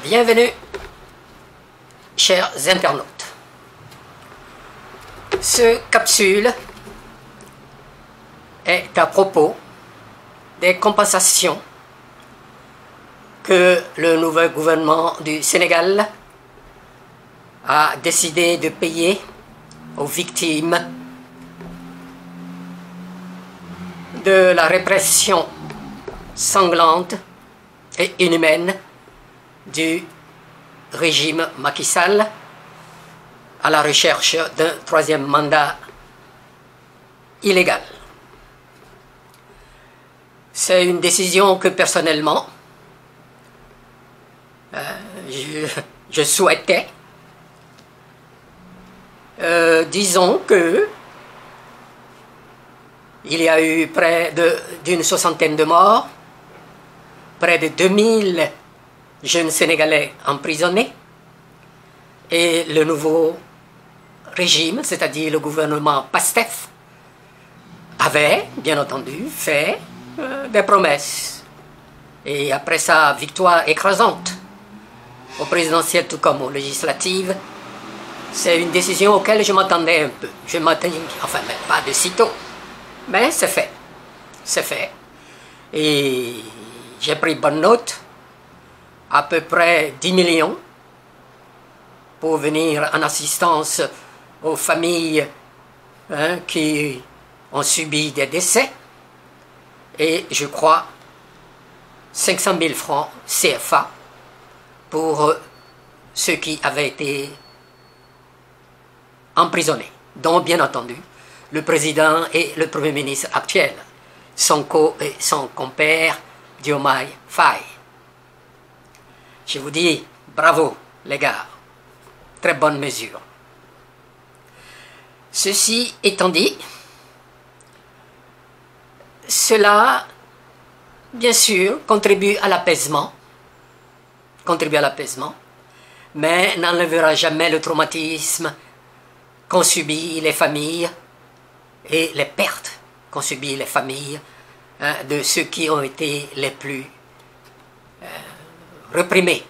Bienvenue, chers internautes. Cette capsule est à propos des compensations que le nouveau gouvernement du Sénégal a décidé de payer aux victimes de la répression sanglante et inhumaine du régime Macky Sall à la recherche d'un troisième mandat illégal. C'est une décision que personnellement je souhaitais. Disons que il y a eu près d'une soixantaine de morts, près de 2000 jeunes Sénégalais emprisonnés, et le nouveau régime, c'est-à-dire le gouvernement PASTEF, avait, bien entendu, fait des promesses. Et après sa victoire écrasante, au présidentiel tout comme aux législatives, c'est une décision auquel je m'attendais un peu. Je m'attendais, enfin, pas de sitôt, mais c'est fait. C'est fait. Et j'ai pris bonne note, à peu près 10 millions, pour venir en assistance aux familles qui ont subi des décès, et je crois 500 000 francs CFA pour ceux qui avaient été emprisonnés, dont bien entendu le président et le premier ministre actuel, Sonko et son compère Diomaye Faye. Je vous dis bravo les gars, très bonne mesure. Ceci étant dit, cela bien sûr contribue à l'apaisement, mais n'enlèvera jamais le traumatisme qu'ont subi les familles et les pertes qu'ont subi les familles de ceux qui ont été les plus reprimés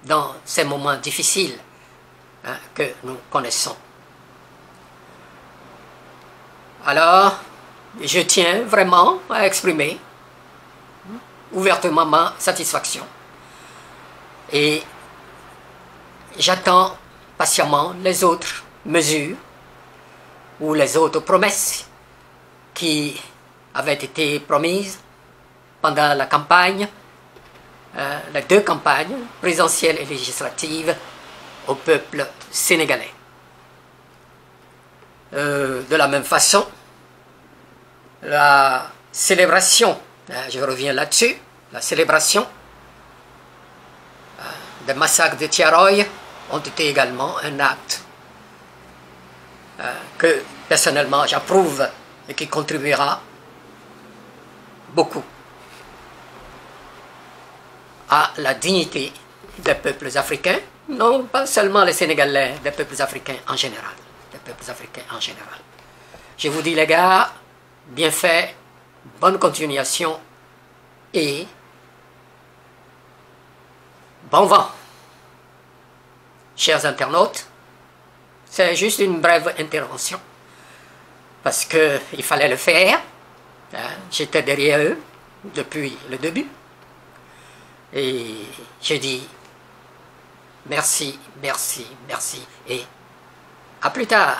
dans ces moments difficiles que nous connaissons. Alors, je tiens vraiment à exprimer ouvertement ma satisfaction et j'attends patiemment les autres mesures ou les autres promesses qui avaient été promises pendant la campagne, les deux campagnes, présidentielle et législative, au peuple sénégalais. De la même façon, la célébration, je reviens là-dessus, la célébration des massacres de Thiaroye ont été également un acte que personnellement j'approuve et qui contribuera beaucoup à la dignité des peuples africains, non pas seulement les Sénégalais, des peuples africains en général. Je vous dis les gars, bien fait, bonne continuation et bon vent. Chers internautes, c'est juste une brève intervention parce qu'il fallait le faire. J'étais derrière eux depuis le début et je dis merci et à plus tard.